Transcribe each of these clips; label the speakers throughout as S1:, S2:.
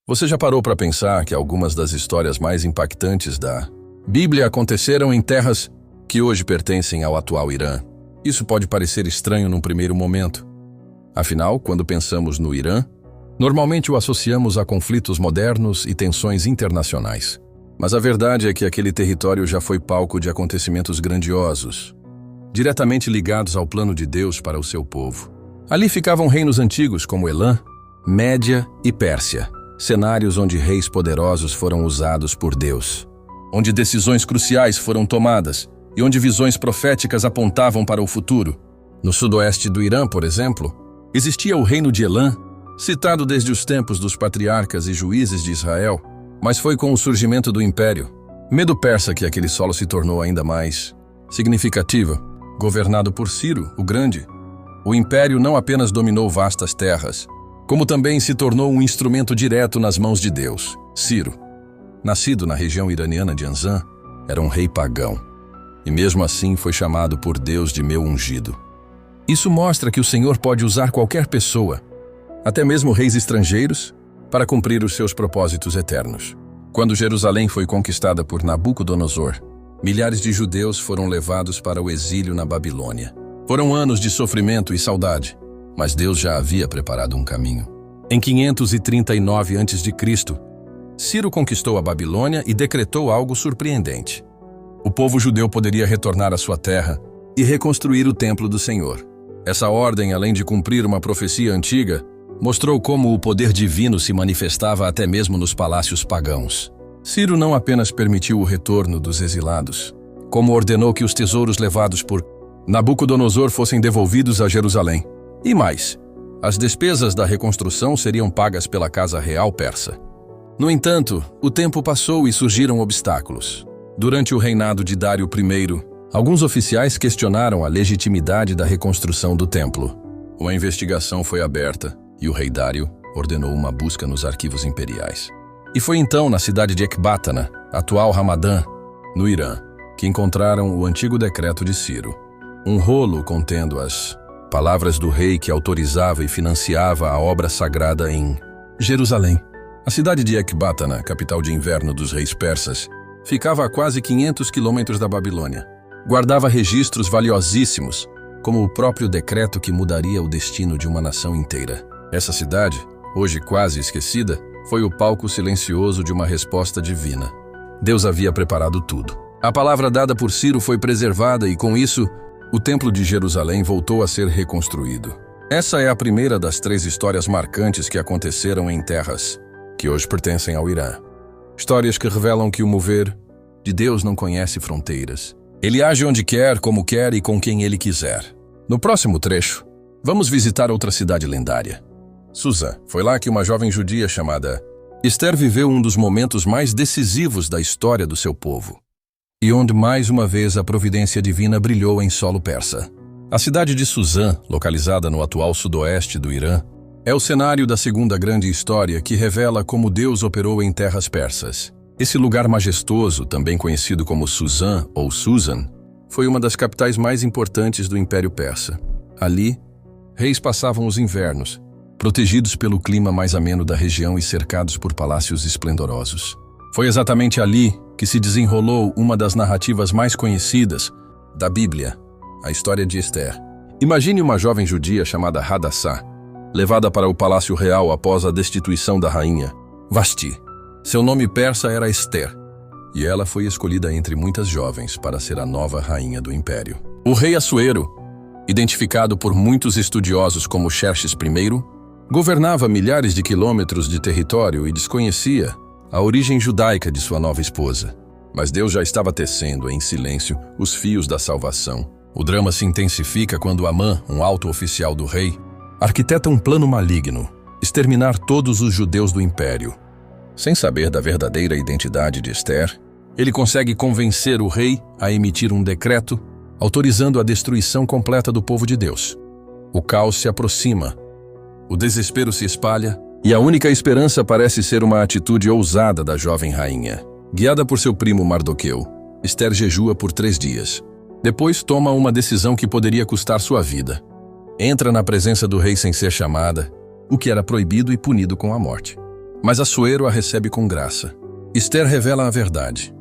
S1: Você já parou para pensar que algumas das histórias mais impactantes da Bíblia aconteceram em terras que hoje pertencem ao atual Irã? Isso pode parecer estranho num primeiro momento. Afinal, quando pensamos no Irã, normalmente o associamos a conflitos modernos e tensões internacionais. Mas a verdade é que aquele território já foi palco de acontecimentos grandiosos, diretamente ligados ao plano de Deus para o seu povo. Ali ficavam reinos antigos como Elã, Média e Pérsia, cenários onde reis poderosos foram usados por Deus, onde decisões cruciais foram tomadas e onde visões proféticas apontavam para o futuro. No sudoeste do Irã, por exemplo, existia o reino de Elã, citado desde os tempos dos patriarcas e juízes de Israel, mas foi com o surgimento do Império Medo-Persa que aquele solo se tornou ainda mais significativo. Governado por Ciro, o Grande, o Império não apenas dominou vastas terras, como também se tornou um instrumento direto nas mãos de Deus. Ciro, nascido na região iraniana de Anzan, era um rei pagão, e mesmo assim foi chamado por Deus de meu ungido. Isso mostra que o Senhor pode usar qualquer pessoa, até mesmo reis estrangeiros, para cumprir os seus propósitos eternos. Quando Jerusalém foi conquistada por Nabucodonosor, milhares de judeus foram levados para o exílio na Babilônia. Foram anos de sofrimento e saudade, mas Deus já havia preparado um caminho. Em 539 a.C., Ciro conquistou a Babilônia e decretou algo surpreendente. O povo judeu poderia retornar à sua terra e reconstruir o templo do Senhor. Essa ordem, além de cumprir uma profecia antiga, mostrou como o poder divino se manifestava até mesmo nos palácios pagãos. Ciro não apenas permitiu o retorno dos exilados, como ordenou que os tesouros levados por Nabucodonosor fossem devolvidos a Jerusalém. E mais, as despesas da reconstrução seriam pagas pela Casa Real Persa. No entanto, o tempo passou e surgiram obstáculos. Durante o reinado de Dário I, alguns oficiais questionaram a legitimidade da reconstrução do templo. Uma investigação foi aberta e o rei Dário ordenou uma busca nos arquivos imperiais. E foi então na cidade de Ecbátana, atual Ramadã, no Irã, que encontraram o antigo decreto de Ciro. Um rolo contendo as palavras do rei que autorizava e financiava a obra sagrada em Jerusalém. A cidade de Ecbátana, capital de inverno dos reis persas, ficava a quase 500 quilômetros da Babilônia. Guardava registros valiosíssimos, como o próprio decreto que mudaria o destino de uma nação inteira. Essa cidade, hoje quase esquecida, foi o palco silencioso de uma resposta divina. Deus havia preparado tudo. A palavra dada por Ciro foi preservada e, com isso, o Templo de Jerusalém voltou a ser reconstruído. Essa é a primeira das 3 histórias marcantes que aconteceram em terras que hoje pertencem ao Irã. Histórias que revelam que o mover de Deus não conhece fronteiras. Ele age onde quer, como quer e com quem ele quiser. No próximo trecho, vamos visitar outra cidade lendária, Suzã. Foi lá que uma jovem judia chamada Esther viveu um dos momentos mais decisivos da história do seu povo, e onde mais uma vez a providência divina brilhou em solo persa. A cidade de Suzã, localizada no atual sudoeste do Irã, é o cenário da segunda grande história que revela como Deus operou em terras persas. Esse lugar majestoso, também conhecido como Suzã ou Susan, foi uma das capitais mais importantes do Império Persa. Ali, reis passavam os invernos, protegidos pelo clima mais ameno da região e cercados por palácios esplendorosos. Foi exatamente ali que se desenrolou uma das narrativas mais conhecidas da Bíblia, a história de Esther. Imagine uma jovem judia chamada Hadassah, levada para o Palácio Real após a destituição da rainha Vashti. Seu nome persa era Esther, e ela foi escolhida entre muitas jovens para ser a nova rainha do império. O rei Assuero, identificado por muitos estudiosos como Xerxes I, governava milhares de quilômetros de território e desconhecia a origem judaica de sua nova esposa. Mas Deus já estava tecendo em silêncio os fios da salvação. O drama se intensifica quando Amã, um alto oficial do rei, arquiteta um plano maligno: exterminar todos os judeus do império. Sem saber da verdadeira identidade de Esther, ele consegue convencer o rei a emitir um decreto autorizando a destruição completa do povo de Deus. O caos se aproxima, o desespero se espalha, e a única esperança parece ser uma atitude ousada da jovem rainha. Guiada por seu primo Mardoqueu, Esther jejua por 3 dias. Depois toma uma decisão que poderia custar sua vida. Entra na presença do rei sem ser chamada, o que era proibido e punido com a morte. mas Assuero a recebe com graça. Esther revela a verdade.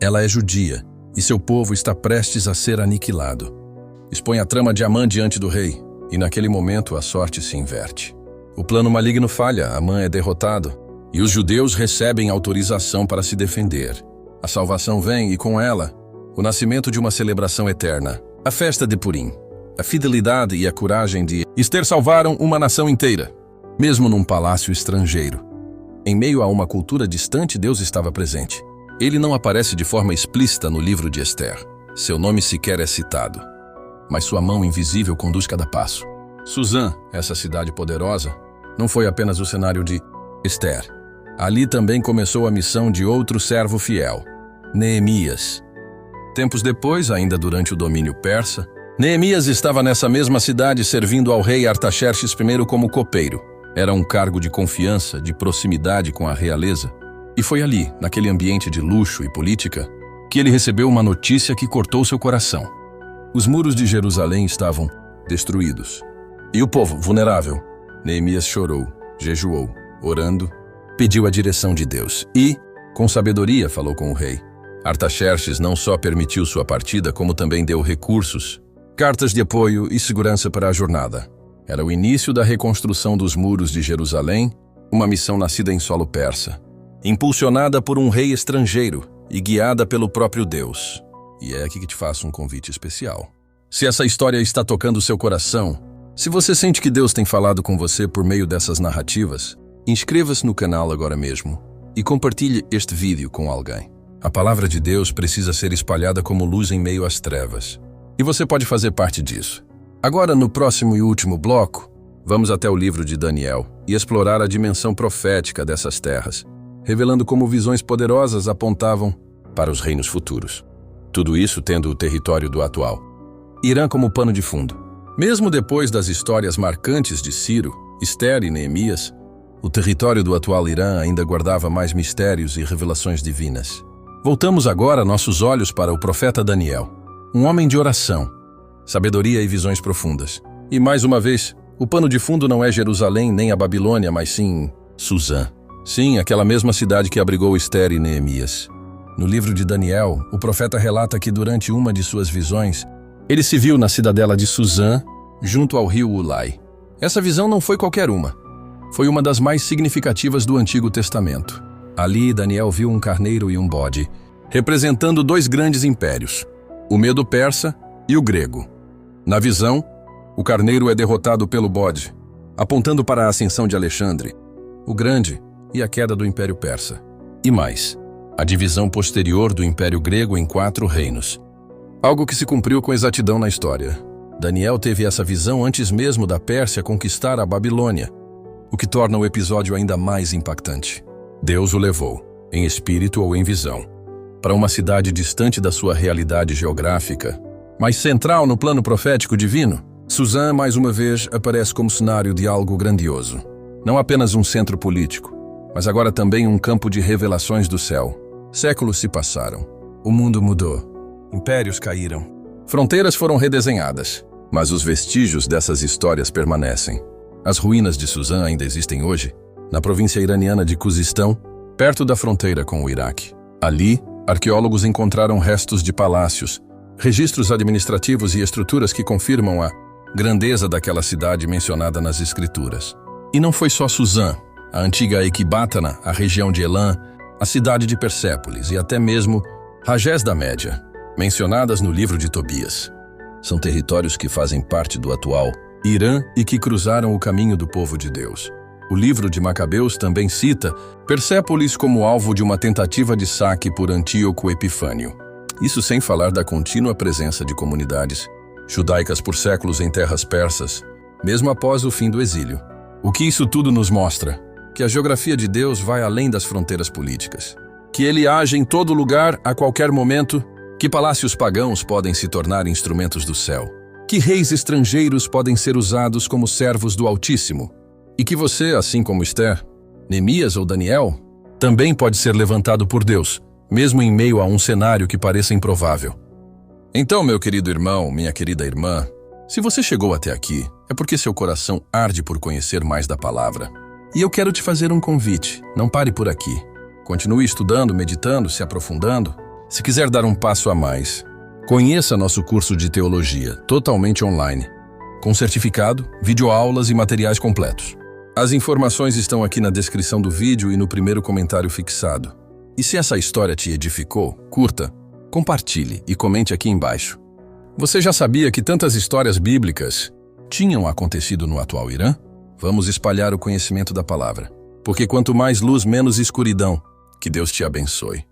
S1: Ela é judia, e seu povo está prestes a ser aniquilado. Expõe a trama de Amã diante do rei, e naquele momento a sorte se inverte. O plano maligno falha, Amã é derrotado, e os judeus recebem autorização para se defender. A salvação vem, e com ela, o nascimento de uma celebração eterna, a festa de Purim. A fidelidade e a coragem de Esther salvaram uma nação inteira, mesmo num palácio estrangeiro. Em meio a uma cultura distante, Deus estava presente. Ele não aparece de forma explícita no livro de Esther. Seu nome sequer é citado. Mas sua mão invisível conduz cada passo. Suzã, essa cidade poderosa, não foi apenas o cenário de Esther. Ali também começou a missão de outro servo fiel, Neemias. Tempos depois, ainda durante o domínio persa, Neemias estava nessa mesma cidade servindo ao rei Artaxerxes I como copeiro. Era um cargo de confiança, de proximidade com a realeza. E foi ali, naquele ambiente de luxo e política, que ele recebeu uma notícia que cortou seu coração. Os muros de Jerusalém estavam destruídos. E o povo, vulnerável. Neemias chorou, jejuou, orando, pediu a direção de Deus e, com sabedoria, falou com o rei. Artaxerxes não só permitiu sua partida, como também deu recursos, cartas de apoio e segurança para a jornada. Era o início da reconstrução dos muros de Jerusalém, uma missão nascida em solo persa, impulsionada por um rei estrangeiro e guiada pelo próprio Deus. E é aqui que te faço um convite especial. Se essa história está tocando seu coração, se você sente que Deus tem falado com você por meio dessas narrativas, inscreva-se no canal agora mesmo e compartilhe este vídeo com alguém. A palavra de Deus precisa ser espalhada como luz em meio às trevas. E você pode fazer parte disso. Agora, no próximo e último bloco, vamos até o livro de Daniel e explorar a dimensão profética dessas terras, revelando como visões poderosas apontavam para os reinos futuros. Tudo isso tendo o território do atual Irã como pano de fundo. Mesmo depois das histórias marcantes de Ciro, Esther e Neemias, o território do atual Irã ainda guardava mais mistérios e revelações divinas. Voltamos agora nossos olhos para o profeta Daniel, um homem de oração, sabedoria e visões profundas. E mais uma vez, o pano de fundo não é Jerusalém nem a Babilônia, mas sim Suzã. Sim, aquela mesma cidade que abrigou Esther e Neemias. No livro de Daniel, o profeta relata que durante uma de suas visões, ele se viu na cidadela de Suzã, junto ao rio Ulai. Essa visão não foi qualquer uma. Foi uma das mais significativas do Antigo Testamento. Ali, Daniel viu um carneiro e um bode, representando dois grandes impérios, o Medo-Persa e o grego. Na visão, o carneiro é derrotado pelo bode, apontando para a ascensão de Alexandre, o Grande, e a queda do Império Persa. E mais, a divisão posterior do Império Grego em 4 reinos. Algo que se cumpriu com exatidão na história. Daniel teve essa visão antes mesmo da Pérsia conquistar a Babilônia, o que torna o episódio ainda mais impactante. Deus o levou, em espírito ou em visão, para uma cidade distante da sua realidade geográfica, mas central no plano profético divino. Suzã, mais uma vez, aparece como cenário de algo grandioso. Não apenas um centro político, mas agora também um campo de revelações do céu. Séculos se passaram. O mundo mudou. Impérios caíram. Fronteiras foram redesenhadas. Mas os vestígios dessas histórias permanecem. As ruínas de Suzã ainda existem hoje, na província iraniana de Khuzistão, perto da fronteira com o Iraque. Ali, arqueólogos encontraram restos de palácios, registros administrativos e estruturas que confirmam a grandeza daquela cidade mencionada nas escrituras. E não foi só Suzã, a antiga Ecbátana, a região de Elã, a cidade de Persépolis e até mesmo Ragés da Média, mencionadas no livro de Tobias. São territórios que fazem parte do atual Irã e que cruzaram o caminho do povo de Deus. O livro de Macabeus também cita Persépolis como alvo de uma tentativa de saque por Antíoco Epifânio. Isso sem falar da contínua presença de comunidades judaicas por séculos em terras persas, mesmo após o fim do exílio. O que isso tudo nos mostra? Que a geografia de Deus vai além das fronteiras políticas. Que ele age em todo lugar, a qualquer momento. Que palácios pagãos podem se tornar instrumentos do céu. Que reis estrangeiros podem ser usados como servos do Altíssimo. E que você, assim como Esther, Neemias ou Daniel, também pode ser levantado por Deus, mesmo em meio a um cenário que pareça improvável. Então, meu querido irmão, minha querida irmã, se você chegou até aqui, é porque seu coração arde por conhecer mais da palavra. E eu quero te fazer um convite. Não pare por aqui. Continue estudando, meditando, se aprofundando. Se quiser dar um passo a mais, conheça nosso curso de teologia, totalmente online, com certificado, videoaulas e materiais completos. As informações estão aqui na descrição do vídeo e no primeiro comentário fixado. E se essa história te edificou, curta, compartilhe e comente aqui embaixo. Você já sabia que tantas histórias bíblicas tinham acontecido no atual Irã? Vamos espalhar o conhecimento da palavra, porque quanto mais luz, menos escuridão. Que Deus te abençoe.